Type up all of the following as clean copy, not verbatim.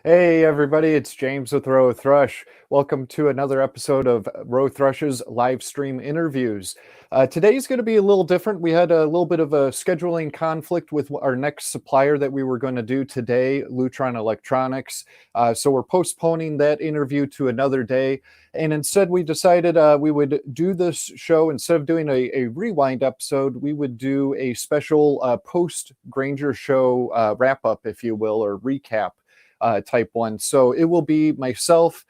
Hey everybody, it's James with Rowe Thrush. Welcome to another episode of Rowe Thrush's live stream interviews. Today's going to be a little different. We had a little bit of a scheduling conflict with our next supplier that we were going to do today, Lutron Electronics. So we're postponing that interview to another day. And instead, we decided we would do this show, instead of doing a rewind episode, we would do a special post Grainger Show wrap up, if you will, or recap. Type 1. So it will be myself,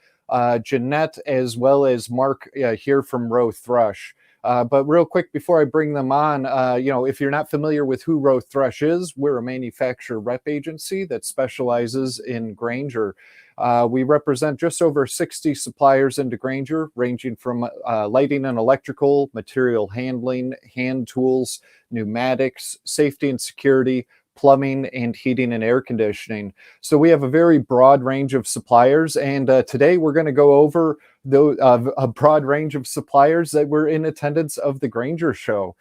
Jeanette, as well as Mark here from Rowe Thrush. But real quick, before I bring them on, if you're not familiar with who Rowe Thrush is, we're a manufacturer rep agency that specializes in Grainger. We represent just over 60 suppliers into Grainger, ranging from lighting and electrical, material handling, hand tools, pneumatics, safety and security, plumbing, and heating and air conditioning. So we have a very broad range of suppliers, and today we're going to go over a broad range of suppliers that were in attendance of the Grainger Show.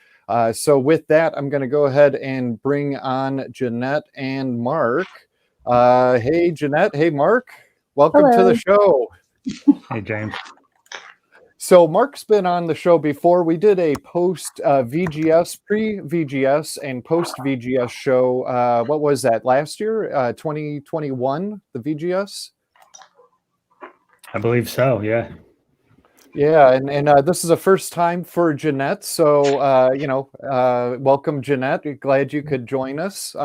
So with that, I'm going to go ahead and bring on Jeanette and Mark. Hey, Jeanette. Hey, Mark. Welcome to the show. Hey, James. So Mark's been on the show before. We did a post VGS, pre-VGS and post-VGS show. What was that, last year? 2021, the VGS? I believe so, yeah. Yeah, and this is a first time for Jeanette. So, welcome, Jeanette. Glad you could join us.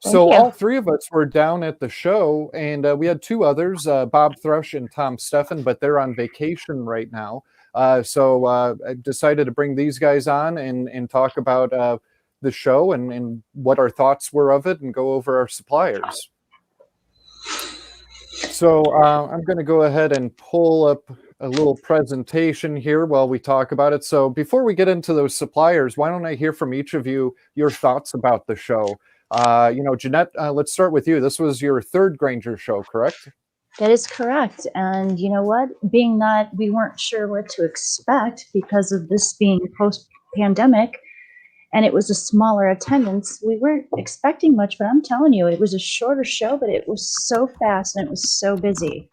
So all three of us were down at the show, and we had two others, Bob Thrush and Tom Steffen, but they're on vacation right now. So I decided to bring these guys on and talk about the show and what our thoughts were of it and go over our suppliers. So I'm going to go ahead and pull up a little presentation here while we talk about it. So before we get into those suppliers, why don't I hear from each of you your thoughts about the show? Jeanette, let's start with you. This was your third Grainger show, correct? That is correct. And you know what? Being that we weren't sure what to expect because of this being post-pandemic, and it was a smaller attendance, we weren't expecting much, but I'm telling you, it was a shorter show, but it was so fast and it was so busy.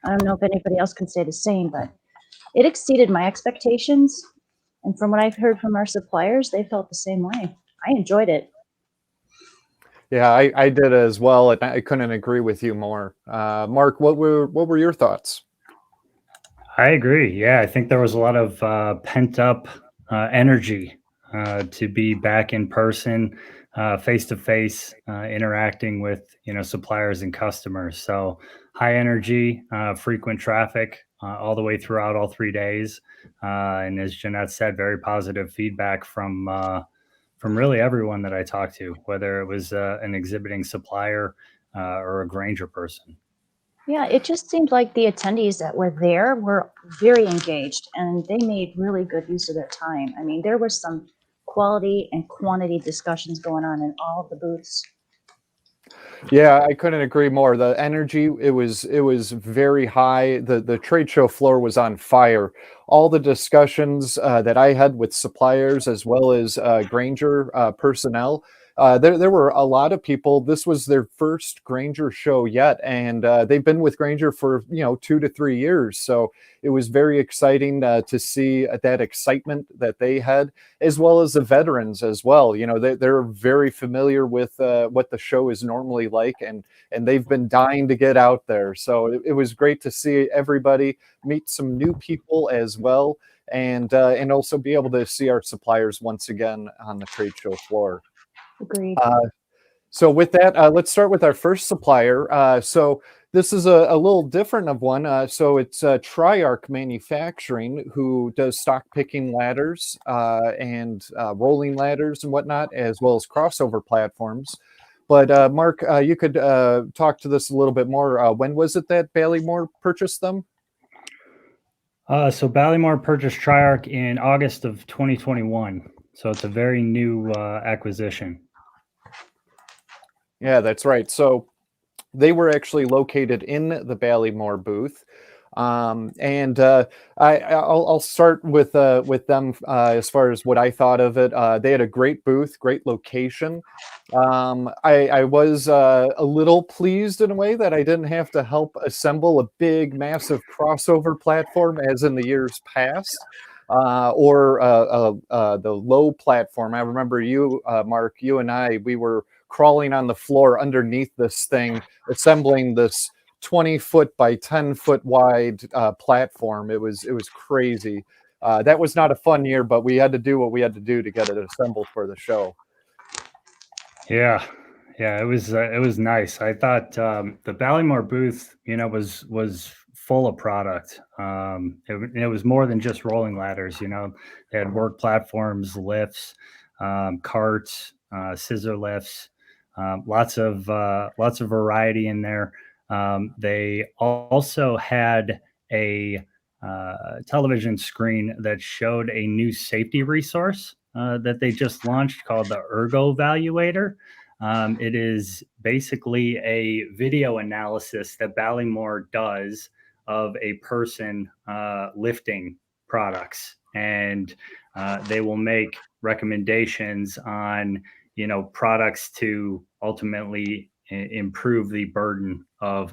I don't know if anybody else can say the same, but it exceeded my expectations. And from what I've heard from our suppliers, they felt the same way. I enjoyed it. Yeah, I did as well, and I couldn't agree with you more. Mark, what were your thoughts? I agree. Yeah, I think there was a lot of pent up energy to be back in person, face to face, interacting with suppliers and customers. So high energy, frequent traffic all the way throughout all 3 days, and as Jeanette said, very positive feedback from really everyone that I talked to, whether it was an exhibiting supplier or a Grainger person. Yeah, it just seemed like the attendees that were there were very engaged and they made really good use of their time. I mean, there was some quality and quantity discussions going on in all of the booths. Yeah, I couldn't agree more. The energy, it was very high. The trade show floor was on fire. All the discussions that I had with suppliers as well as Grainger personnel, there were a lot of people. This was their first Grainger show yet, and they've been with Grainger for 2 to 3 years. So it was very exciting to see that excitement that they had, as well as the veterans as well. They're very familiar with what the show is normally like, and they've been dying to get out there. So it was great to see everybody, meet some new people as well, and also be able to see our suppliers once again on the trade show floor. Agreed. So with that, let's start with our first supplier. So this is a little different of one. So it's Triarch Manufacturing, who does stock picking ladders and rolling ladders and whatnot, as well as crossover platforms. But Mark, you could talk to this a little bit more. When was it that Ballymore purchased them? So Ballymore purchased Triarch in August of 2021. So it's a very new acquisition. Yeah, that's right. So they were actually located in the Ballymore booth. I'll start with them as far as what I thought of it. They had a great booth, great location. I was a little pleased in a way that I didn't have to help assemble a big, massive crossover platform as in the years past, or the low platform. I remember you, Mark, you and we were crawling on the floor underneath this thing, assembling this 20-foot by 10-foot wide platform. It was crazy. That was not a fun year, but we had to do what we had to do to get it assembled for the show. Yeah, it was nice. I thought the Ballymore booth, was full of product. It was more than just rolling ladders. They had work platforms, lifts, carts, scissor lifts, lots of variety in there. They also had a television screen that showed a new safety resource that they just launched called the Ergo Evaluator. It is basically a video analysis that Ballymore does of a person lifting products, and they will make recommendations on products to ultimately improve the burden of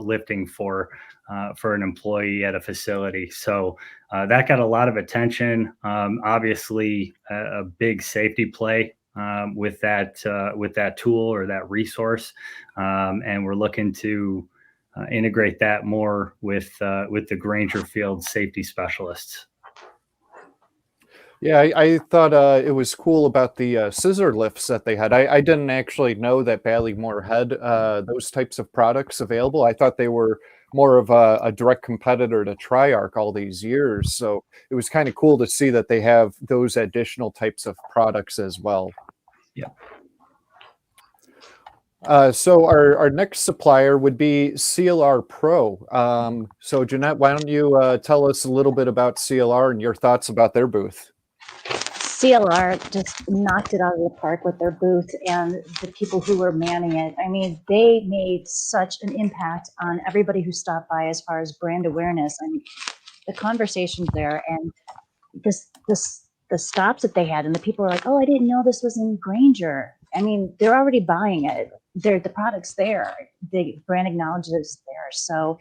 lifting for an employee at a facility. So that got a lot of attention. Obviously, a big safety play with that tool or that resource, and we're looking to integrate that more with the Grainger field safety specialists. Yeah, I thought it was cool about the scissor lifts that they had. I didn't actually know that Ballymore had those types of products available. I thought they were more of a direct competitor to Triarch all these years. So it was kind of cool to see that they have those additional types of products as well. Yeah. So our next supplier would be CLR Pro. So Jeanette, why don't you tell us a little bit about CLR and your thoughts about their booth? CLR just knocked it out of the park with their booth and the people who were manning it. I mean, they made such an impact on everybody who stopped by as far as brand awareness. I mean, the conversations there and the stops that they had, and the people were like, "Oh, I didn't know this was in Grainger." I mean, they're already buying it. The product's there. The brand acknowledges it's there. So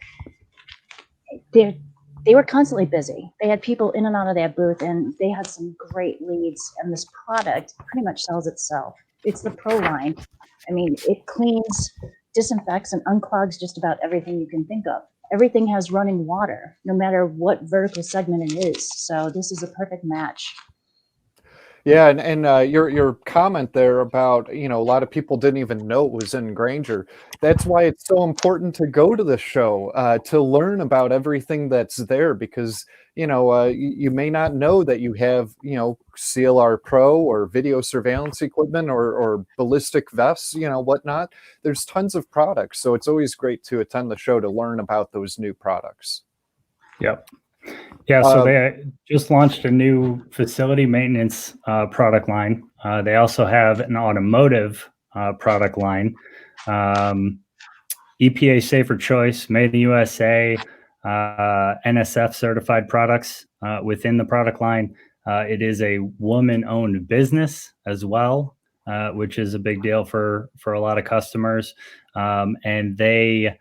they were constantly busy. They had people in and out of that booth, and they had some great leads. And this product pretty much sells itself. It's the Pro line. I mean, it cleans, disinfects, and unclogs just about everything you can think of. Everything has running water, no matter what vertical segment it is. So this is a perfect match. Yeah, and your comment there about, a lot of people didn't even know it was in Grainger. That's why it's so important to go to the show to learn about everything that's there, because you may not know that you have CLR Pro or video surveillance equipment or ballistic vests, whatnot. There's tons of products, so it's always great to attend the show to learn about those new products. Yep. Yeah, so they just launched a new facility maintenance product line. They also have an automotive product line. EPA Safer Choice, Made in the USA, NSF certified products within the product line. It is a woman-owned business as well, which is a big deal for a lot of customers. And they,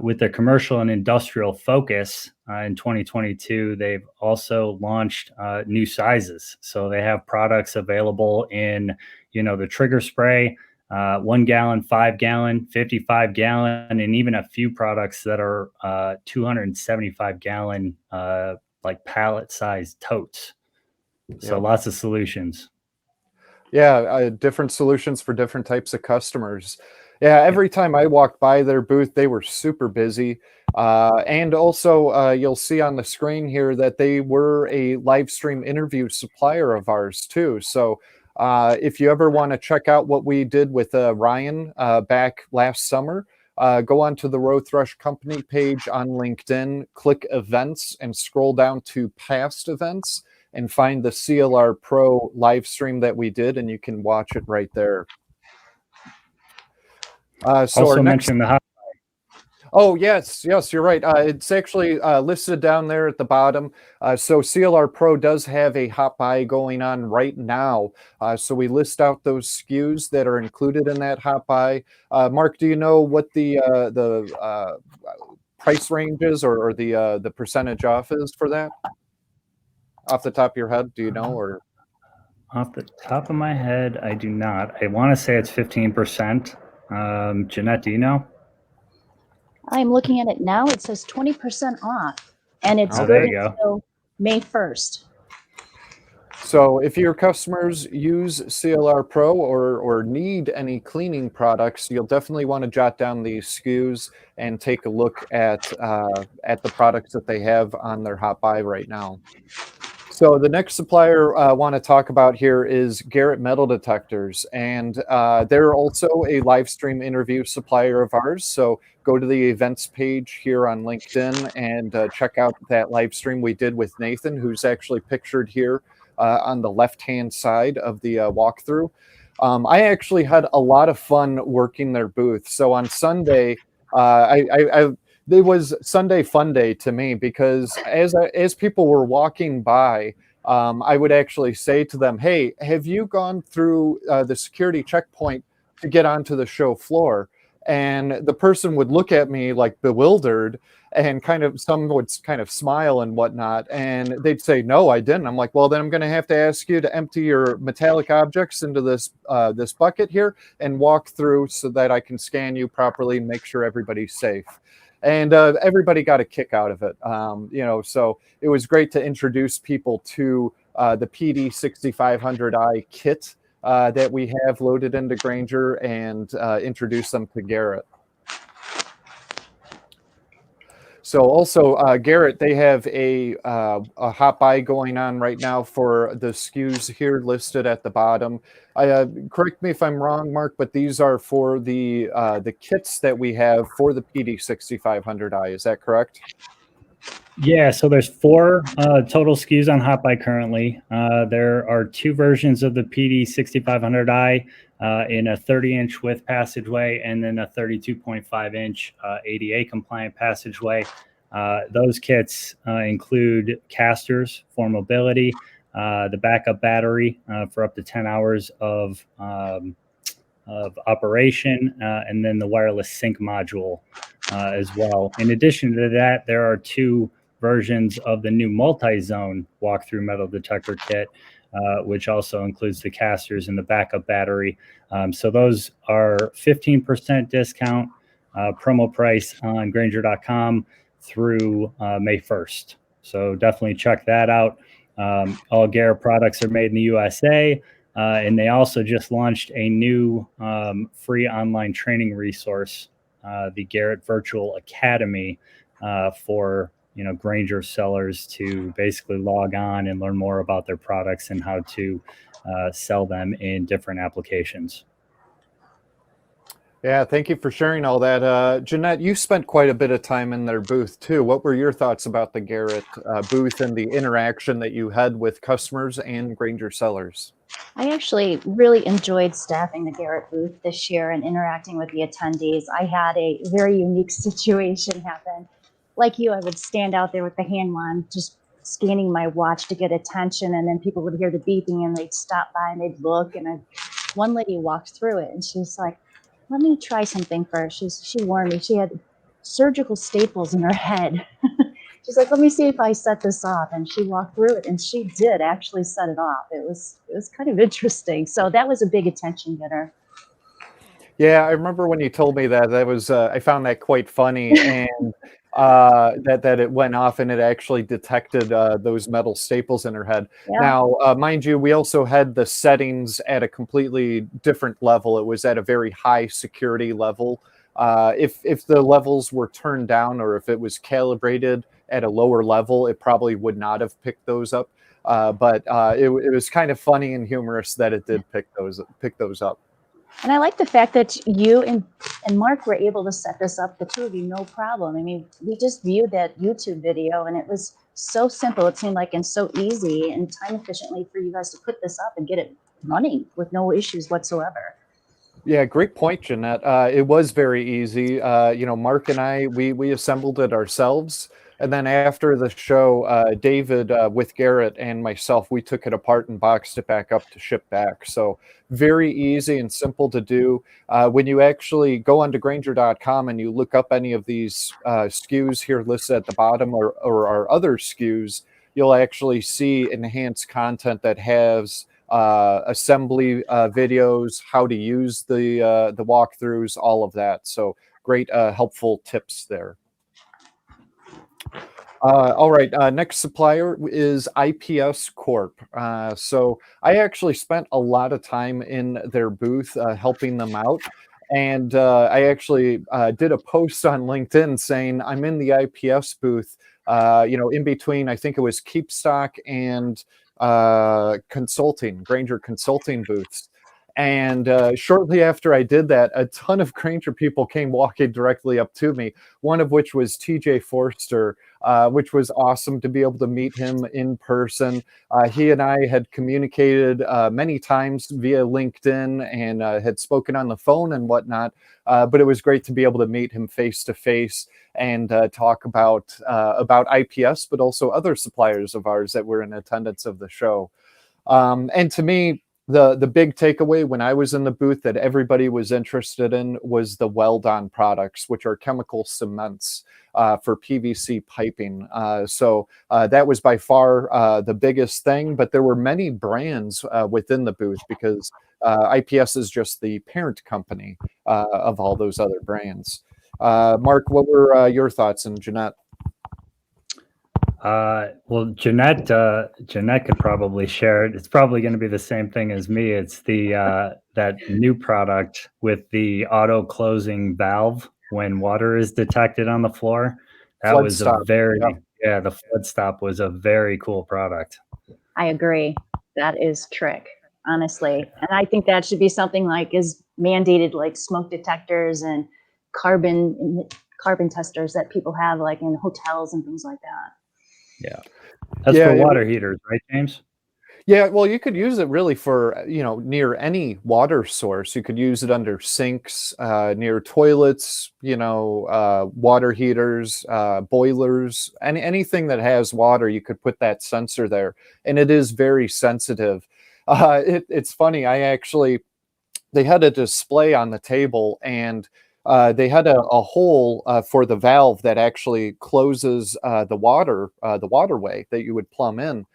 with their commercial and industrial focus in 2022, they've also launched new sizes. So they have products available in, the trigger spray, 1 gallon, 5 gallon, 55 gallon, and even a few products that are 275 gallon, like pallet sized totes. So lots of solutions. Yeah, different solutions for different types of customers. Yeah, every time I walked by their booth, they were super busy. And also, you'll see on the screen here that they were a live stream interview supplier of ours too. So if you ever want to check out what we did with Ryan back last summer, go on to the Rowe Thrush company page on LinkedIn, click events, and scroll down to past events and find the CLR Pro live stream that we did, and you can watch it right there. So also mention the hot. Oh, yes, yes, you're right. It's actually listed down there at the bottom. So CLR Pro does have a hot buy going on right now. So we list out those SKUs that are included in that hot buy. Mark, do you know what the price range is, or the percentage off is for that? Off the top of your head, do you know? Or Off the top of my head, I do not. I want to say it's 15%. Jeanette, do you know? I'm looking at it now. It says 20% off, and it's Oh, Okay. there good you go. until May 1st. So if your customers use CLR Pro or need any cleaning products, you'll definitely want to jot down these SKUs and take a look at the products that they have on their hot buy right now. So the next supplier I want to talk about here is Garrett Metal Detectors, and they're also a live stream interview supplier of ours. So go to the events page here on LinkedIn and check out that live stream we did with Nathan, who's actually pictured here on the left-hand side of the walkthrough. I actually had a lot of fun working their booth. So on Sunday, it was Sunday fun day to me, because as people were walking by, I would actually say to them, "Hey, have you gone through the security checkpoint to get onto the show floor?" And the person would look at me like bewildered, and some would kind of smile and whatnot, and they'd say, "No, I didn't." I'm like, "Well, then I'm going to have to ask you to empty your metallic objects into this bucket here and walk through so that I can scan you properly and make sure everybody's safe." And everybody got a kick out of it. So it was great to introduce people to the PD 6500i kit that we have loaded into Grainger, and introduce them to Garrett. So also, Garrett, they have a hot buy going on right now for the SKUs here listed at the bottom. Correct me if I'm wrong, Mark, but these are for the kits that we have for the PD 6500i. Is that correct? Yeah, so there's 4 total SKUs on Hot Buy currently. There are 2 versions of the PD 6500i in a 30-inch width passageway and then a 32.5-inch ADA compliant passageway. Those kits include casters for mobility, the backup battery for up to 10 hours of operation, and then the wireless sync module as well. In addition to that, there are 2 versions of the new multi-zone walkthrough metal detector kit, which also includes the casters and the backup battery. So those are 15% discount promo price on Grainger.com through May 1st. So definitely check that out. All Garrett products are made in the USA. And they also just launched a new free online training resource, the Garrett Virtual Academy, for Grainger sellers to basically log on and learn more about their products and how to sell them in different applications. Yeah, thank you for sharing all that. Jeanette, you spent quite a bit of time in their booth too. What were your thoughts about the Garrett booth and the interaction that you had with customers and Grainger sellers? I actually really enjoyed staffing the Garrett booth this year and interacting with the attendees. I had a very unique situation happen. Like you, I would stand out there with the hand wand, just scanning my watch to get attention, and then people would hear the beeping and they'd stop by and they'd look. And one lady walked through it and she's like, "Let me try something first." She warned me. She had surgical staples in her head. She's like, "Let me see if I set this off." And she walked through it, and she did actually set it off. It was kind of interesting. So that was a big attention getter. Yeah, I remember when you told me that. That was I found that quite funny, and that it went off and it actually detected those metal staples in her head. Yeah. Now, mind you, we also had the settings at a completely different level. It was at a very high security level. If the levels were turned down, or if it was calibrated at a lower level, it probably would not have picked those up. But it was kind of funny and humorous that it did pick those up. And I like the fact that you and Mark were able to set this up, the two of you, no problem. I mean, we just viewed that YouTube video and it was so simple. It seemed like, and so easy and time efficiently for you guys to put this up and get it running with no issues whatsoever. Yeah, great point, Jeanette. It was very easy. Mark and I, we assembled it ourselves, and then after the show, David with Garrett and myself, we took it apart and boxed it back up to ship back. So very easy and simple to do. When you actually go onto Grainger.com and you look up any of these SKUs here listed at the bottom or our other SKUs, you'll actually see enhanced content that has assembly videos, how to use the walkthroughs, all of that. So great, helpful tips there. All right, next supplier is IPS Corp. So I actually spent a lot of time in their booth helping them out. And I actually did a post on LinkedIn saying I'm in the IPS booth, in between, I think it was Keepstock and Grainger consulting booths. And shortly after I did that, a ton of Grainger people came walking directly up to me, one of which was TJ Forster, which was awesome to be able to meet him in person. He and I had communicated many times via LinkedIn and had spoken on the phone and whatnot, but it was great to be able to meet him face to face and talk about IPS, but also other suppliers of ours that were in attendance of the show. And to me, the big takeaway when I was in the booth that everybody was interested in was the weld-on products, which are chemical cements for PVC piping. So that was by far the biggest thing, but there were many brands within the booth because IPS is just the parent company of all those other brands. Mark, what were your thoughts, and Jeanette? Well, Jeanette could probably share it. It's probably going to be the same thing as me. It's the that new product with the auto closing valve when water is detected on the floor. That Flood was a stop. very Yep. the flood stop was a very cool product. I agree. That is trick, honestly. And I think that should be something like is mandated, like smoke detectors and carbon testers that people have like in hotels and things like that. Yeah, that's for water heaters, right, James? Yeah, well, you could use it really for, near any water source. You could use it under sinks, near toilets, water heaters, boilers, anything that has water, you could put that sensor there. And it is very sensitive. It's funny, they had a display on the table and they had a hole for the valve that actually closes the waterway that you would plumb in.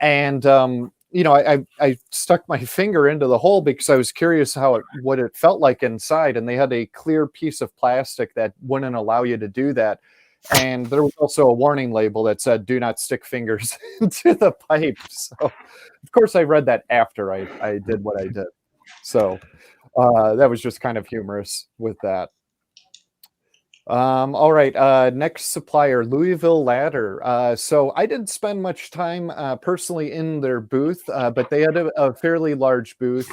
And I stuck my finger into the hole because I was curious what it felt like inside, and they had a clear piece of plastic that wouldn't allow you to do that. And there was also a warning label that said, "Do not stick fingers into the pipe." So, of course, I read that after I did what I did. So that was just kind of humorous with that. All right, next supplier, Louisville Ladder. So I didn't spend much time personally in their booth, but they had a fairly large booth,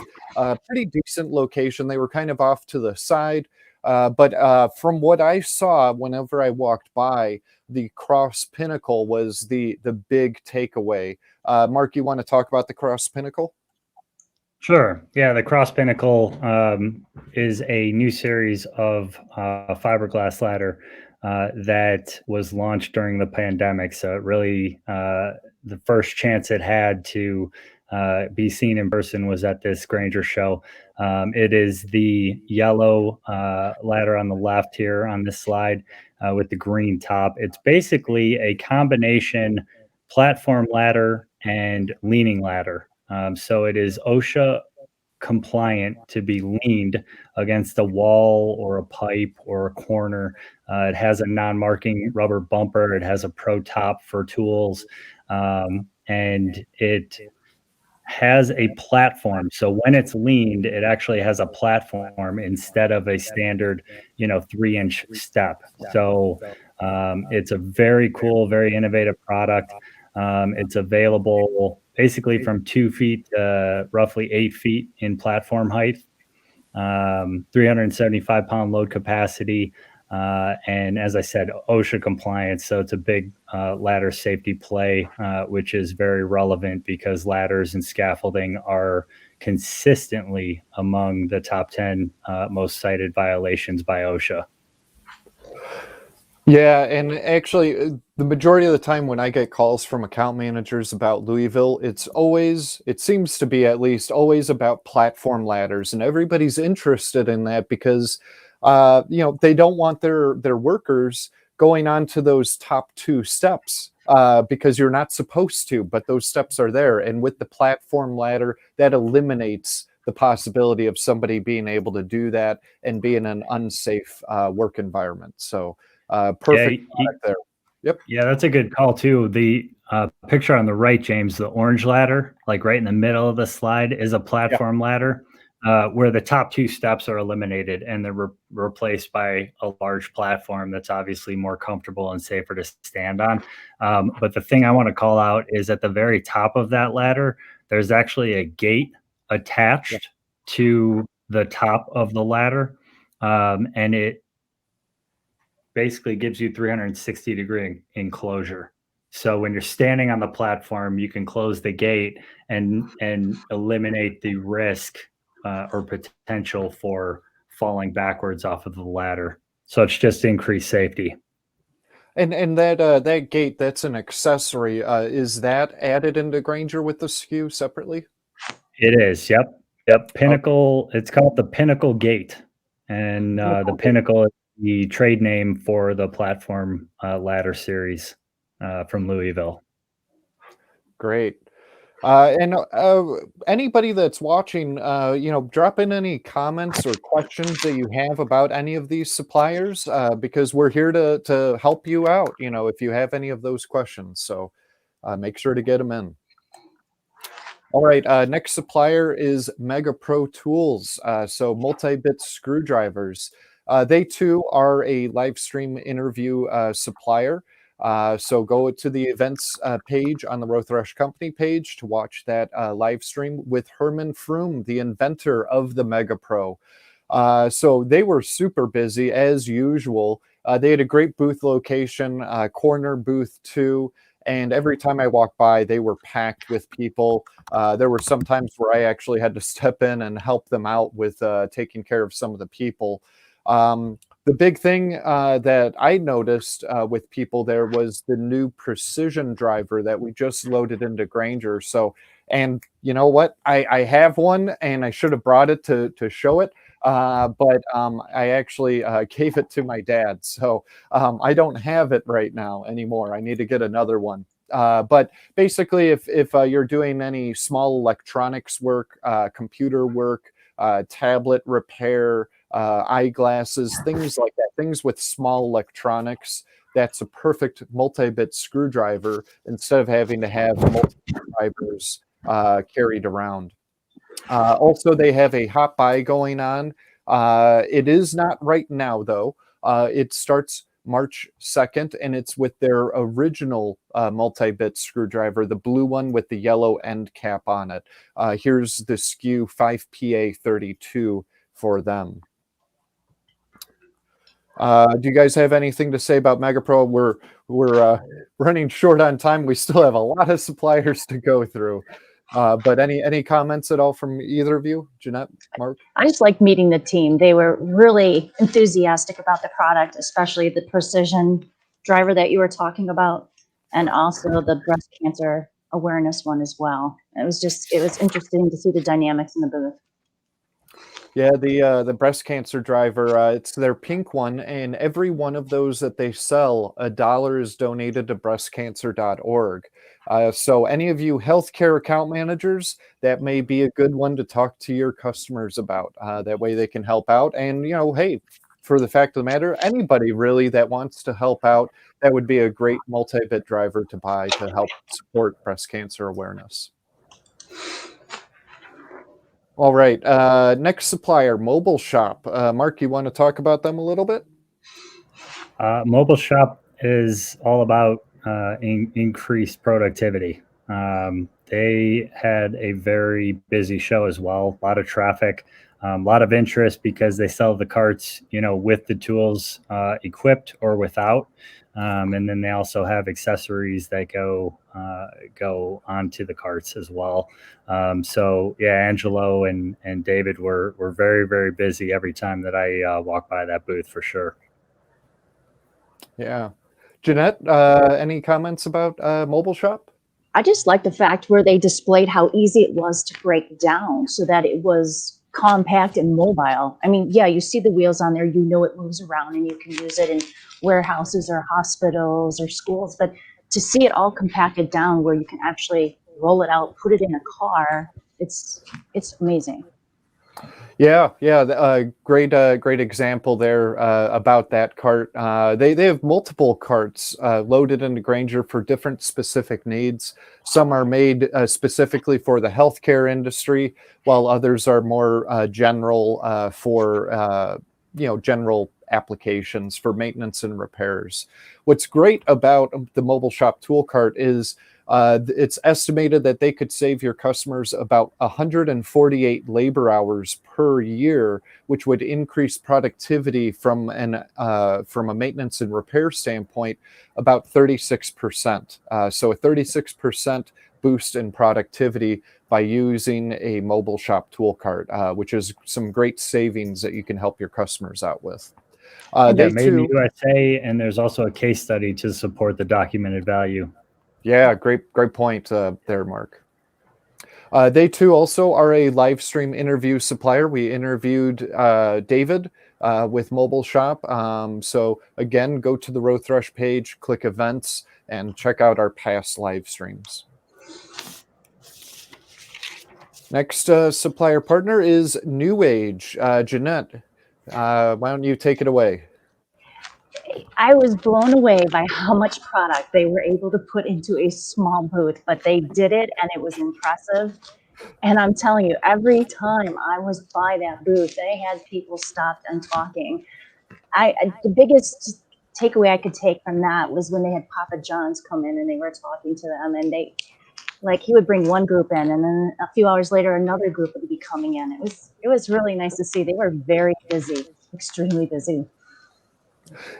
pretty decent location. They were kind of off to the side, but from what I saw whenever I walked by, the cross pinnacle was the big takeaway. Mark, you want to talk about the cross pinnacle? Sure. Yeah, the Cross Pinnacle is a new series of fiberglass ladder that was launched during the pandemic. So it really, the first chance it had to be seen in person was at this Grainger show. It is the yellow ladder on the left here on this slide with the green top. It's basically a combination platform ladder and leaning ladder. So it is OSHA compliant to be leaned against a wall or a pipe or a corner. It has a non-marking rubber bumper. It has a pro top for tools, and it has a platform. So when it's leaned, it actually has a platform instead of a standard, 3-inch step. So it's a very cool, very innovative product. It's available basically from 2 feet to roughly 8 feet in platform height, 375-pound load capacity. And as I said, OSHA compliance. So it's a big ladder safety play, which is very relevant because ladders and scaffolding are consistently among the top 10 most cited violations by OSHA. Yeah, and actually, the majority of the time when I get calls from account managers about Louisville, it seems to be at least always about platform ladders, and everybody's interested in that because, they don't want their workers going on to those top two steps because you're not supposed to, but those steps are there, and with the platform ladder, that eliminates the possibility of somebody being able to do that and be in an unsafe work environment. So. Perfect product there. Yep. Yeah, that's a good call too. The picture on the right, James, the orange ladder, like right in the middle of the slide, is a platform ladder where the top two steps are eliminated and they're replaced by a large platform that's obviously more comfortable and safer to stand on. But the thing I want to call out is at the very top of that ladder, there's actually a gate attached to the top of the ladder, and it basically gives you 360-degree enclosure. So when you're standing on the platform, you can close the gate and eliminate the risk or potential for falling backwards off of the ladder. So it's just increased safety. And that gate, that's an accessory. Is that added into Grainger with the SKU separately? It is. Yep. Pinnacle. Okay. It's called the Pinnacle Gate, and the Pinnacle is the trade name for the platform ladder series from Louisville. Great. And anybody that's watching, drop in any comments or questions that you have about any of these suppliers, because we're here to help you out, if you have any of those questions. So make sure to get them in. All right, next supplier is Mega Pro Tools. So multi-bit screwdrivers. They too are a live stream interview supplier. So go to the events page on the Rowe Thrush Company page to watch that live stream with Herman Froome, the inventor of the Mega Pro. So they were super busy as usual. They had a great booth location, corner booth 2. And every time I walked by, they were packed with people. There were some times where I actually had to step in and help them out with taking care of some of the people. The big thing that I noticed with people there was the new precision driver that we just loaded into Grainger. So, and you know what? I have one, and I should have brought it to show it. But I actually gave it to my dad. So I don't have it right now anymore. I need to get another one. But basically, if you're doing any small electronics work, computer work, tablet repair, eyeglasses, things like that, things with small electronics, that's a perfect multi-bit screwdriver instead of having to have multiple drivers carried around. Also, they have a hot buy going on. It is not right now, though. It starts March 2nd, and it's with their original multi-bit screwdriver, the blue one with the yellow end cap on it. Here's the SKU 5PA32 for them. Do you guys have anything to say about Mega Pro? We're running short on time. We still have a lot of suppliers to go through. But any comments at all from either of you, Jeanette, Mark? I just like meeting the team. They were really enthusiastic about the product, especially the precision driver that you were talking about, and also the breast cancer awareness one as well. It was interesting to see the dynamics in the booth. Yeah, the breast cancer driver, it's their pink one, and every one of those that they sell, $1 is donated to breastcancer.org. So any of you healthcare account managers, that may be a good one to talk to your customers about. That way they can help out. And, hey, for the fact of the matter, anybody really that wants to help out, that would be a great multi-bit driver to buy to help support breast cancer awareness. All right. Next supplier, Mobile Shop. Mark, you want to talk about them a little bit? Mobile Shop is all about increased productivity. They had a very busy show as well, a lot of traffic. A lot of interest because they sell the carts, with the tools equipped or without. And then they also have accessories that go onto the carts as well. So yeah, Angelo and David were very, very busy every time that I walk by that booth for sure. Yeah. Jeanette, any comments about Mobile Shop? I just like the fact where they displayed how easy it was to break down so that it was compact and mobile. I mean, yeah, you see the wheels on there, you know it moves around and you can use it in warehouses or hospitals or schools, but to see it all compacted down where you can actually roll it out, put it in a car, it's amazing. Yeah, great example there about that cart. They have multiple carts loaded into Grainger for different specific needs. Some are made specifically for the healthcare industry, while others are more general for general applications for maintenance and repairs. What's great about the Mobile Shop tool cart is it's estimated that they could save your customers about 148 labor hours per year, which would increase productivity from a maintenance and repair standpoint about 36%. So a 36% boost in productivity by using a Mobile Shop tool cart, which is some great savings that you can help your customers out with. Yeah, made in the USA, and there's also a case study to support the documented value. Yeah, great point there, Mark. They too also are a live stream interview supplier. We interviewed David with Mobile Shop. So again, go to the Rowe Thrush page, click events, and check out our past live streams. Next supplier partner is New Age. Jeanette, why don't you take it away? I was blown away by how much product they were able to put into a small booth, but they did it and it was impressive. And I'm telling you, every time I was by that booth, they had people stopped and talking. The biggest takeaway I could take from that was when they had Papa John's come in and they were talking to them, and he would bring one group in, and then a few hours later, another group would be coming in. It was really nice to see. They were very busy, extremely busy.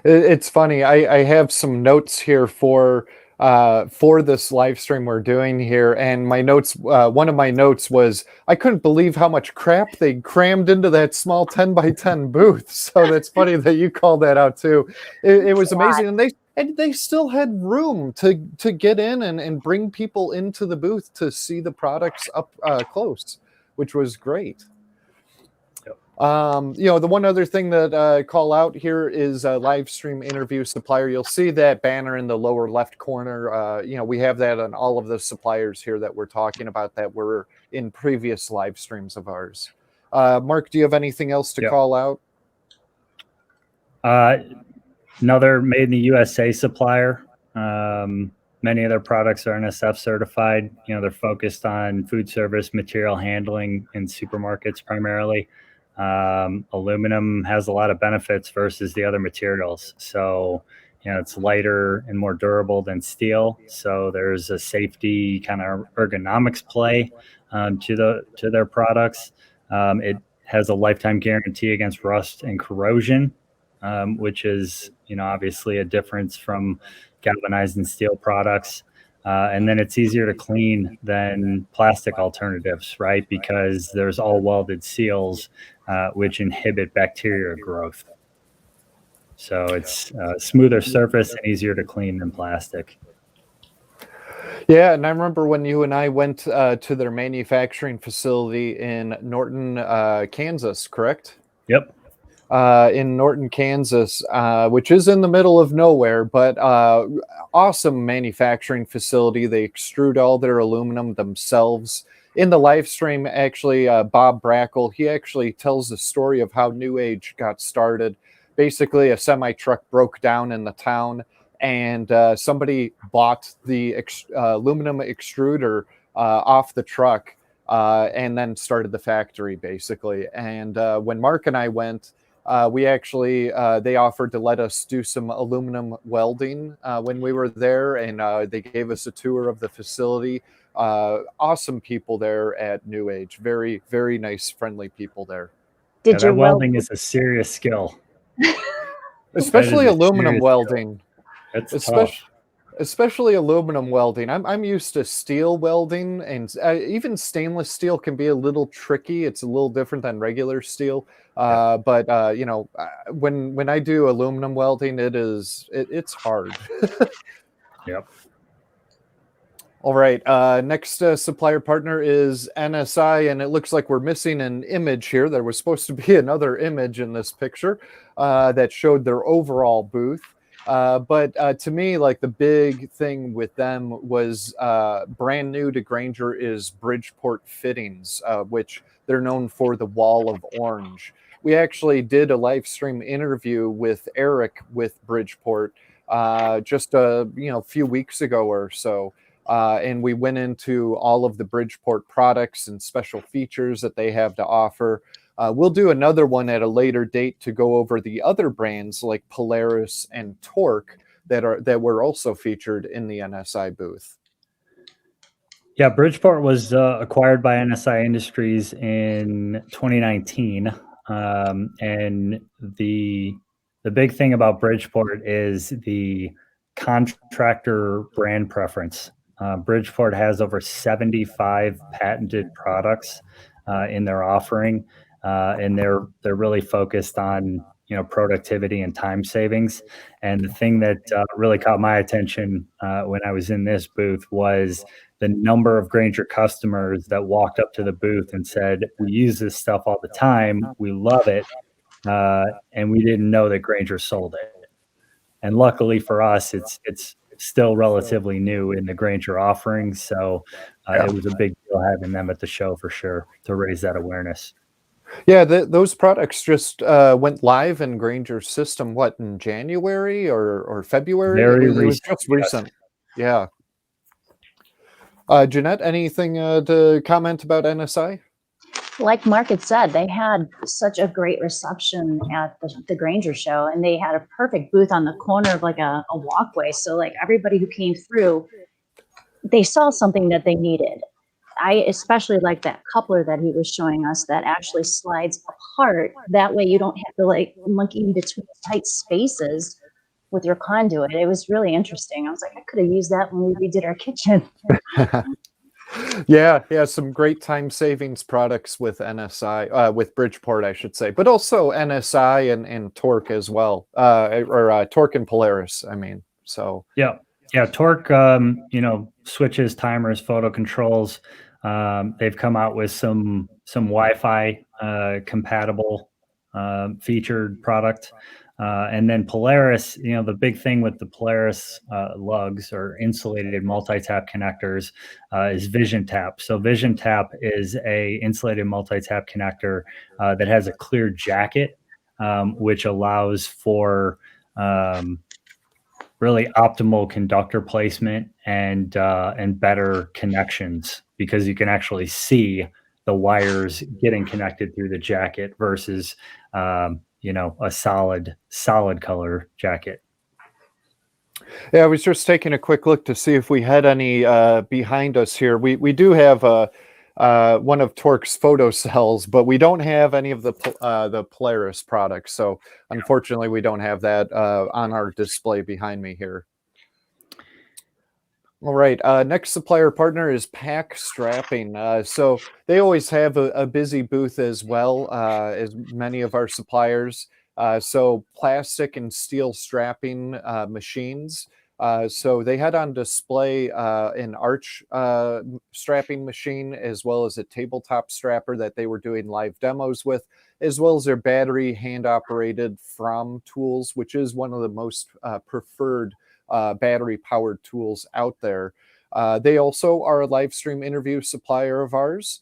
It's funny. I have some notes here for this live stream we're doing here, and my notes. One of my notes was I couldn't believe how much crap they crammed into that small 10x10 booth. So that's funny that you called that out too. It was amazing, and they still had room to get in and bring people into the booth to see the products up close, which was great. The one other thing that I call out here is a live stream interview supplier. You'll see that banner in the lower left corner. We have that on all of the suppliers here that we're talking about that were in previous live streams of ours. Mark, do you have anything else to call out? Another made in the USA supplier. Many of their products are NSF certified. They're focused on food service, material handling in supermarkets primarily. Aluminum has a lot of benefits versus the other materials. So, it's lighter and more durable than steel. So there's a safety kind of ergonomics play to their products. It has a lifetime guarantee against rust and corrosion, which is, obviously a difference from galvanized and steel products. And then it's easier to clean than plastic alternatives, right? Because there's all welded seals, which inhibit bacteria growth. So it's a smoother surface and easier to clean than plastic. Yeah, and I remember when you and I went to their manufacturing facility in Norton, Kansas, correct? Yep. In Norton, Kansas, which is in the middle of nowhere, but awesome manufacturing facility. They extrude all their aluminum themselves. In the live stream, actually, Bob Brackle, he actually tells the story of how New Age got started. Basically, a semi-truck broke down in the town, and somebody bought the aluminum extruder off the truck and then started the factory, basically. And when Mark and I went, we actually, they offered to let us do some aluminum welding when we were there, and they gave us a tour of the facility. Awesome people there at New Age. Very, very nice, friendly people there. Did that your welding is a serious skill. Especially That is a aluminum serious welding. That's Especially tough. especially aluminum welding. I'm used to steel welding, and even stainless steel can be a little tricky. It's a little different than regular steel. Yeah. But when I do aluminum welding, it's hard. Yep. All right. Next supplier partner is NSI, and it looks like we're missing an image here. There was supposed to be another image in this picture that showed their overall booth. But to me, like the big thing with them was brand new to Grainger is Bridgeport fittings, which they're known for the wall of orange. We actually did a live stream interview with Eric with Bridgeport just a few weeks ago or so. And we went into all of the Bridgeport products and special features that they have to offer. We'll do another one at a later date to go over the other brands like Polaris and Torque that were also featured in the NSI booth. Yeah, Bridgeport was acquired by NSI Industries in 2019, and the big thing about Bridgeport is the contractor brand preference. Bridgeport has over 75 patented products in their offering, and they're really focused on productivity and time savings. And the thing that really caught my attention when I was in this booth was the number of Grainger customers that walked up to the booth and said, "We use this stuff all the time. We love it, and we didn't know that Grainger sold it." And luckily for us, it's still relatively new in the Grainger offering, so it was a big deal having them at the show for sure to raise that awareness. Yeah, those products just went live in Grainger's system, what, in January or February? Very It was recent, just yes. recent. Yeah. Jeanette, anything to comment about NSI? Like Mark had said, they had such a great reception at the Grainger show, and they had a perfect booth on the corner of like a walkway. So like everybody who came through, they saw something that they needed. I especially like that coupler that he was showing us that actually slides apart. That way you don't have to like monkey in between tight spaces with your conduit. It was really interesting. I was like, I could have used that when we redid our kitchen. Yeah, some great time savings products with NSI, with Bridgeport, I should say, but also NSI and Torque as well, or Torque and Polaris. I mean, so Yeah. Torque, switches, timers, photo controls. They've come out with some Wi-Fi compatible featured product. And then Polaris, the big thing with the Polaris lugs or insulated multi-tap connectors is Vision Tap. So Vision Tap is a insulated multi-tap connector that has a clear jacket, which allows for really optimal conductor placement and better connections, because you can actually see the wires getting connected through the jacket versus a solid color jacket. yeah, I was just taking a quick look to see if we had any behind us here. We do have one of Torque's photo cells, but we don't have any of the Polaris products. So unfortunately, we don't have that on our display behind me here. All right. Next supplier partner is Pack Strapping. So they always have a busy booth as well as many of our suppliers. So plastic and steel strapping machines. So they had on display an arch strapping machine, as well as a tabletop strapper that they were doing live demos with, as well as their battery hand operated from tools, which is one of the most preferred battery powered tools out there. They also are a live stream interview supplier of ours.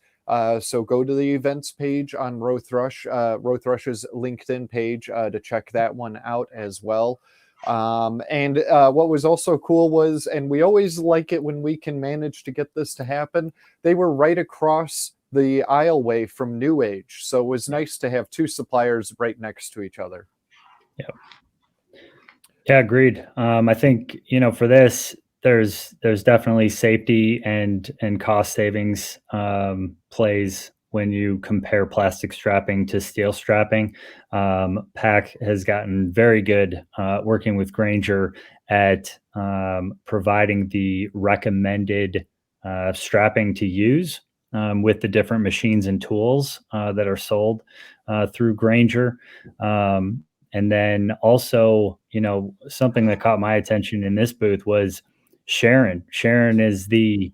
So go to the events page on Rowe Thrush, Rowe Thrush's LinkedIn page to check that one out as well. And what was also cool was, and we always like it when we can manage to get this to happen, they were right across the aisleway from New Age. So it was nice to have two suppliers right next to each other. Yep. Yeah, agreed. I think, for this, there's definitely safety and cost savings plays when you compare plastic strapping to steel strapping. PAC has gotten very good working with Grainger at providing the recommended strapping to use with the different machines and tools that are sold through Grainger. And then also, something that caught my attention in this booth was Sharon. Sharon is the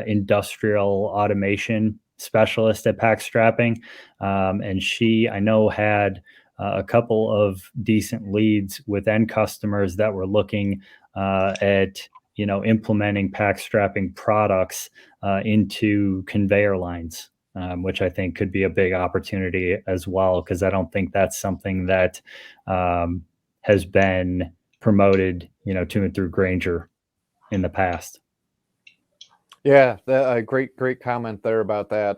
industrial automation specialist at Pack Strapping. And she, I know, had a couple of decent leads with end customers that were looking at, implementing pack strapping products into conveyor lines. Which I think could be a big opportunity as well, because I don't think that's something that has been promoted, to and through Grainger in the past. Yeah, great comment there about that.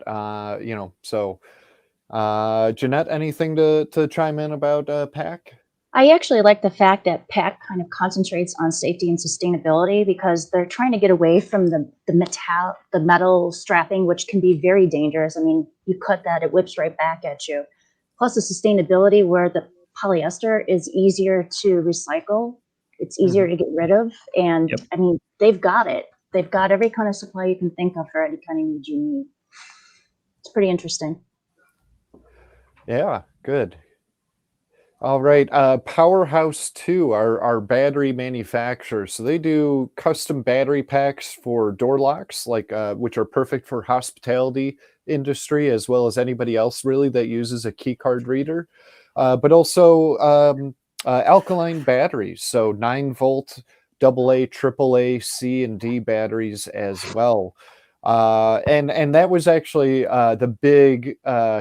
Jeanette, anything to chime in about PAC? I actually like the fact that PAC kind of concentrates on safety and sustainability, because they're trying to get away from the metal strapping, which can be very dangerous. I mean, you cut that, it whips right back at you. Plus the sustainability, where the polyester is easier to recycle. It's easier to get rid of. And Yep. I mean, they've got it. They've got every kind of supply you can think of for any kind of need you need. It's pretty interesting. Yeah, good. All right, Powerhouse 2, our battery manufacturer. So they do custom battery packs for door locks, which are perfect for hospitality industry, as well as anybody else really that uses a key card reader. But also alkaline batteries, so 9-volt AA, AAA, C, and D batteries as well. And that was actually the big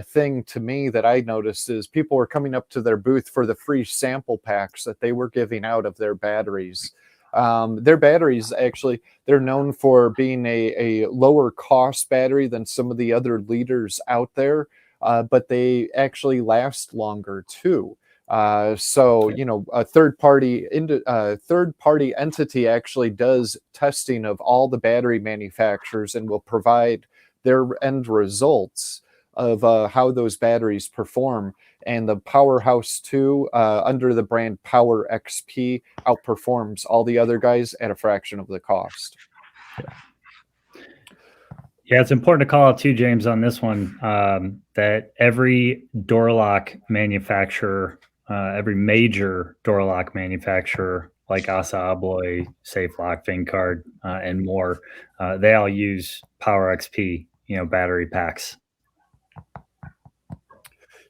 thing to me that I noticed is people were coming up to their booth for the free sample packs that they were giving out of their batteries. Their batteries, actually, they're known for being a lower cost battery than some of the other leaders out there, but they actually last longer too. A third party entity actually does testing of all the battery manufacturers and will provide their end results of how those batteries perform. And the Powerhouse 2 under the brand Power XP outperforms all the other guys at a fraction of the cost. Yeah, it's important to call out too, James, on this one, that every door lock manufacturer, every major door lock manufacturer like Assa Abloy, SafeLock, VinCard, and more, they all use Power XP, battery packs.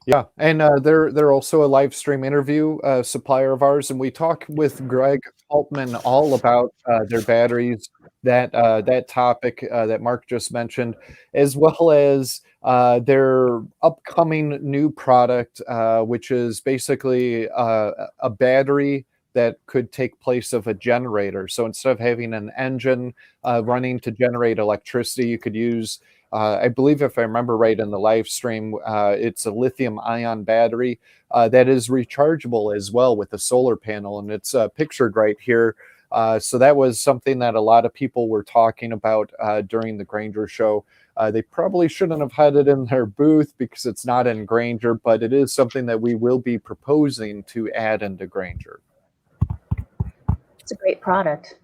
Yeah, and they're also a live stream interview supplier of ours, and we talk with Greg Altman all about their batteries, that topic that Mark just mentioned, as well as their upcoming new product, which is basically a battery that could take place of a generator. So instead of having an engine running to generate electricity, you could use, I believe if I remember right in the live stream, it's a lithium ion battery that is rechargeable as well with a solar panel, and it's pictured right here. So that was something that a lot of people were talking about during the Grainger Show. They probably shouldn't have had it in their booth because it's not in Grainger, but it is something that we will be proposing to add into Grainger. It's a great product.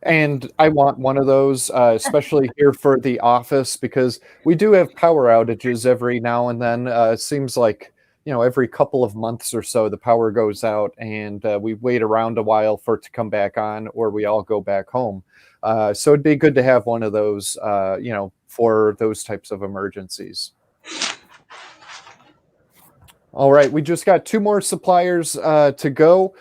And I want one of those, especially here for the office, because we do have power outages every now and then. It seems like, every couple of months or so, the power goes out and we wait around a while for it to come back on, or we all go back home. So it'd be good to have one of those, for those types of emergencies. All right, we just got 2 more suppliers to go.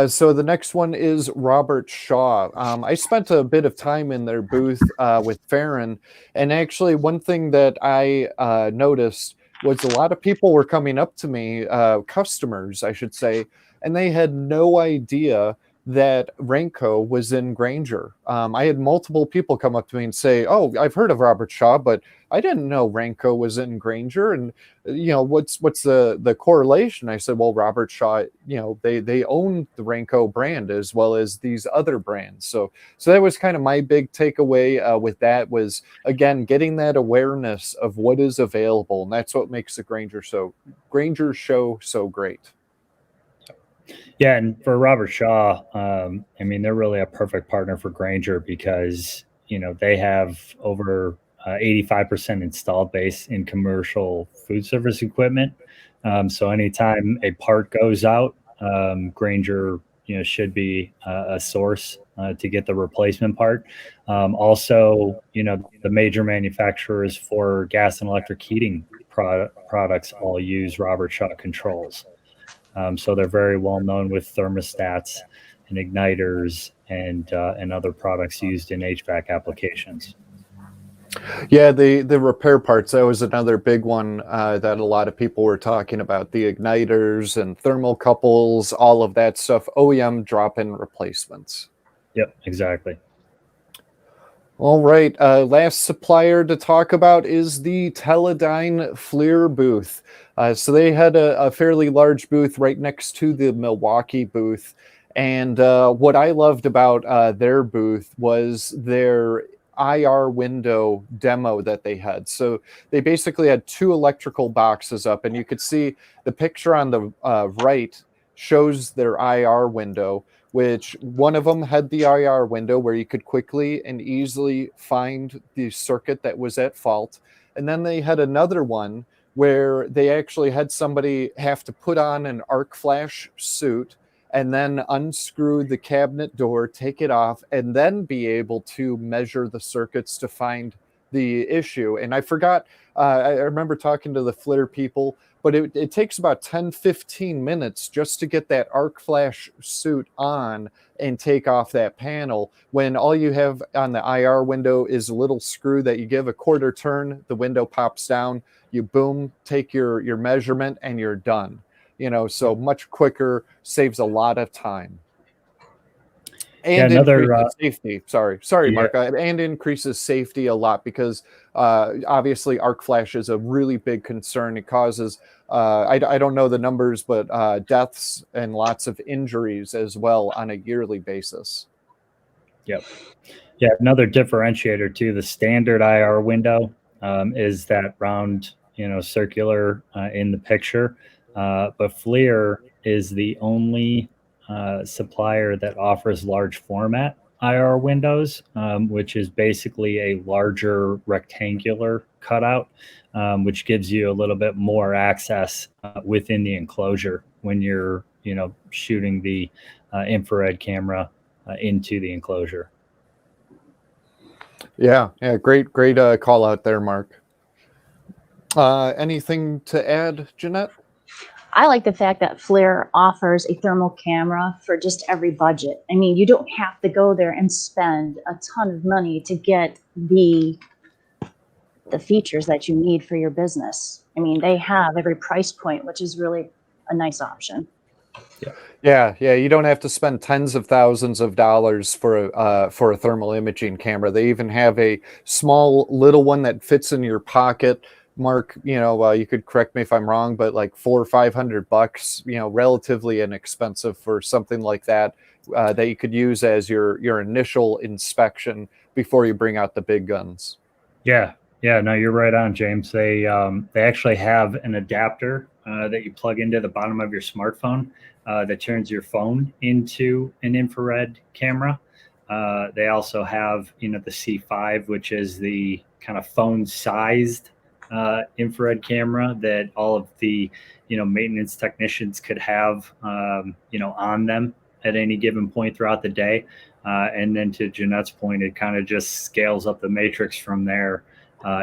So the next one is Robert Shaw. I spent a bit of time in their booth with Farron, and actually one thing that I noticed was a lot of people were coming up to me, customers, I should say, and they had no idea that Renko was in Grainger. I had multiple people come up to me and say, "Oh, I've heard of Robert Shaw, but I didn't know Renko was in Grainger." And what's the correlation? I said, "Well, Robert Shaw, they own the Renko brand as well as these other brands." So that was kind of my big takeaway with that, was again getting that awareness of what is available, and that's what makes the Grainger Show so great. Yeah, and for Robert Shaw, I mean, they're really a perfect partner for Grainger because they have over 85% installed base in commercial food service equipment. So anytime a part goes out, Grainger should be a source to get the replacement part. Also, the major manufacturers for gas and electric heating products all use Robert Shaw controls. So they're very well known with thermostats and igniters and other products used in HVAC applications. Yeah, the repair parts, that was another big one that a lot of people were talking about. The igniters and thermocouples, all of that stuff, OEM drop-in replacements. Yep, exactly. All right, last supplier to talk about is the Teledyne FLIR booth. So they had a fairly large booth right next to the Milwaukee booth. And what I loved about their booth was their IR window demo that they had. So they basically had two electrical boxes up, and you could see the picture on the right shows their IR window, which one of them had the IR window where you could quickly and easily find the circuit that was at fault. And then they had another one where they actually had somebody have to put on an arc flash suit and then unscrew the cabinet door, take it off, and then be able to measure the circuits to find the issue. And I forgot, I remember talking to the FLIR people, but it takes about 10-15 minutes just to get that arc flash suit on and take off that panel, when all you have on the IR window is a little screw that you give a quarter turn, the window pops down, you boom, take your measurement, and you're done. So much quicker, saves a lot of time. And increases safety. Sorry, yeah. Mark. And increases safety a lot because obviously arc flash is a really big concern. It causes, I don't know the numbers, but deaths and lots of injuries as well on a yearly basis. Yep. Yeah, another differentiator to the standard IR window is that round, circular in the picture. But FLIR is the only supplier that offers large format IR windows, which is basically a larger rectangular cutout, which gives you a little bit more access within the enclosure when you're, shooting the infrared camera into the enclosure. Yeah, great call out there, Mark. Anything to add, Jeanette? I like the fact that FLIR offers a thermal camera for just every budget. I mean, you don't have to go there and spend a ton of money to get the features that you need for your business. I mean, they have every price point, which is really a nice option. Yeah. You don't have to spend tens of thousands of dollars for a thermal imaging camera. They even have a small little one that fits in your pocket. Mark, you could correct me if I'm wrong, but like $400 or $500, relatively inexpensive for something like that, that you could use as your initial inspection before you bring out the big guns. Yeah, no, you're right on, James. They actually have an adapter that you plug into the bottom of your smartphone that turns your phone into an infrared camera. They also have, the C5, which is the kind of phone-sized infrared camera that all of the, maintenance technicians could have, on them at any given point throughout the day. And then to Jeanette's point, it kind of just scales up the matrix from there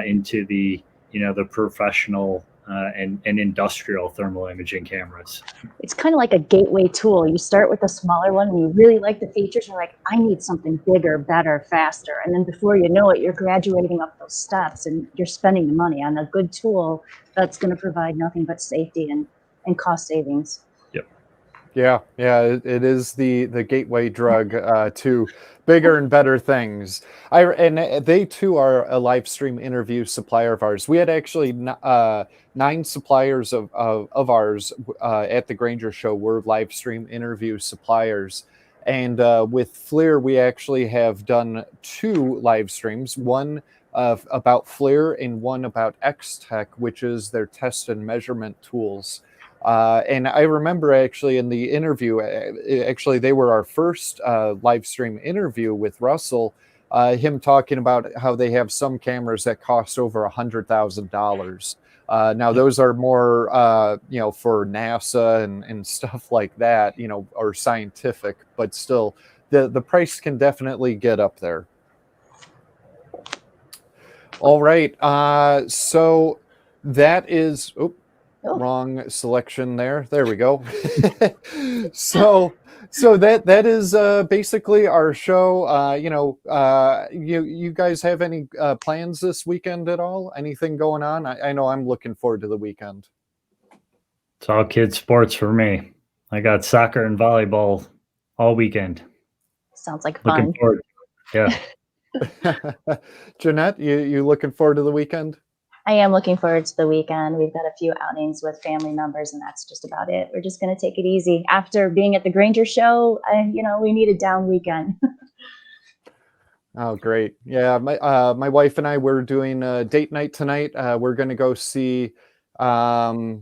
into the, the professional and industrial thermal imaging cameras. It's kind of like a gateway tool. You start with a smaller one and you really like the features. You're like, I need something bigger, better, faster. And then before you know it, you're graduating up those steps and you're spending the money on a good tool that's going to provide nothing but safety and cost savings. Yeah, it is the gateway drug to bigger and better things. They too are a live stream interview supplier of ours. We had actually 9 suppliers of ours at the Grainger Show were live stream interview suppliers. And with FLIR, we actually have done 2 live streams, one about FLIR and one about X-Tech, which is their test and measurement tools. And I remember actually in the interview, actually they were our first live stream interview with Russell, him talking about how they have some cameras that cost over $100,000. Now those are more, for NASA and stuff like that, or scientific, but still the price can definitely get up there. All right. So that is, wrong selection there. There we go. so that is basically our show. You guys have any plans this weekend at all? Anything going on? I know I'm looking forward to the weekend. It's all kids sports for me. I got soccer and volleyball all weekend. Sounds like fun. Looking forward. Yeah. Jeanette, you looking forward to the weekend? I am looking forward to the weekend. We've got a few outings with family members, and that's just about it. We're just going to take it easy. After being at the Grainger Show, we need a down weekend. Oh, great. Yeah, my wife and I, we're doing a date night tonight. We're going to go see, what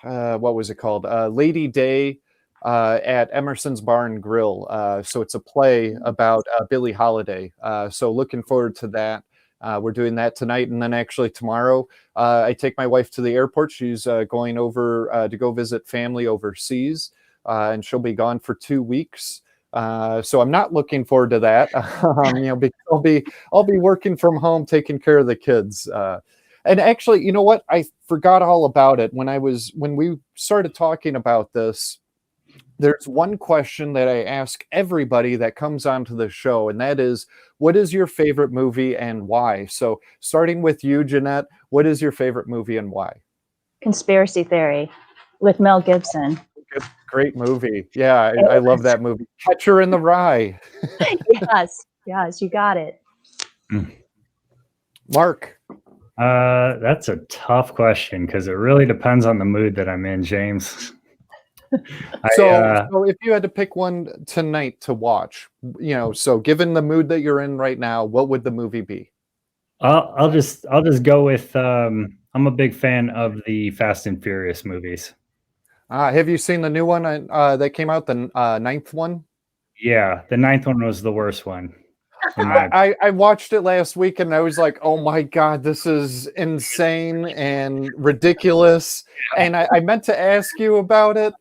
was it called? Lady Day at Emerson's Bar and Grill. So it's a play about Billie Holiday. So looking forward to that. We're doing that tonight, and then actually tomorrow, I take my wife to the airport. She's going over to go visit family overseas, and she'll be gone for 2 weeks. So I'm not looking forward to that. Because I'll be working from home, taking care of the kids. And actually, you know what? I forgot all about it when we started talking about this. There's one question that I ask everybody that comes onto the show, and that is, what is your favorite movie and why? So starting with you, Jeanette, what is your favorite movie and why? Conspiracy Theory with Mel Gibson. Great movie. Yeah, I love that movie. Catcher in the Rye. Yes, you got it. Mark. That's a tough question because it really depends on the mood that I'm in, James. So if you had to pick one tonight to watch, so given the mood that you're in right now, what would the movie be? I'll just go with I'm a big fan of the Fast and Furious movies. Have you seen the new one that came out, the 9th one? Yeah, the 9th one was the worst one. I watched it last week and I was like, oh my God, this is insane and ridiculous. And I meant to ask you about it,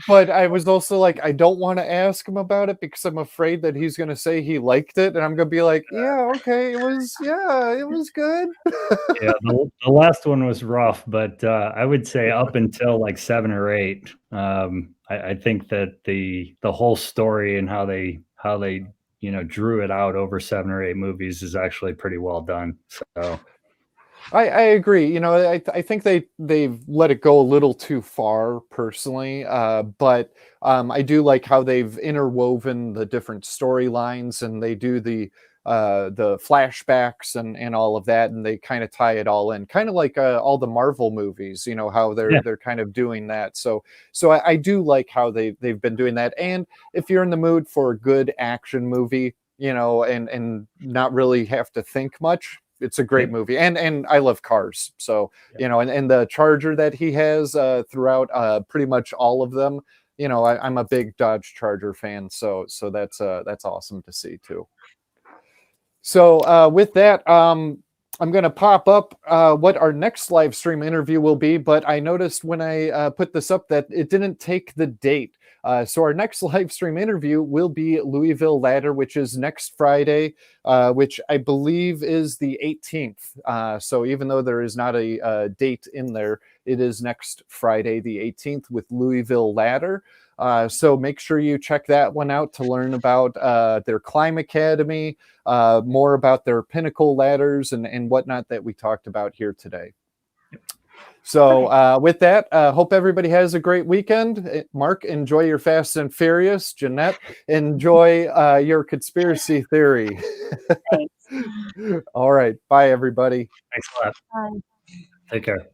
but I was also like, I don't want to ask him about it because I'm afraid that he's going to say he liked it. And I'm going to be like, yeah, okay, it was good. Yeah, the last one was rough, but I would say up until like 7 or 8, I think that the whole story and how they drew it out over 7 or 8 movies is actually pretty well done. So I agree. I think they've let it go a little too far personally, but I do like how they've interwoven the different storylines, and they do the flashbacks and all of that, and they kind of tie it all in, kind of like all the Marvel movies. How they're kind of doing that. So I do like how they've been doing that. And if you're in the mood for a good action movie, and not really have to think much, it's a great movie. And I love cars. So, and the Charger that he has throughout pretty much all of them, I'm a big Dodge Charger fan. So that's awesome to see too. So with that, I'm going to pop up what our next live stream interview will be. But I noticed when I put this up that it didn't take the date. So our next live stream interview will be Louisville Ladder, which is next Friday, which I believe is the 18th. So even though there is not a date in there, it is next Friday, the 18th, with Louisville Ladder. So make sure you check that one out to learn about their Climb Academy, more about their Pinnacle ladders and whatnot that we talked about here today. So with that, hope everybody has a great weekend. Mark, enjoy your Fast and Furious. Jeanette, enjoy your conspiracy theory. Thanks. All right. Bye, everybody. Thanks a lot. Bye. Take care.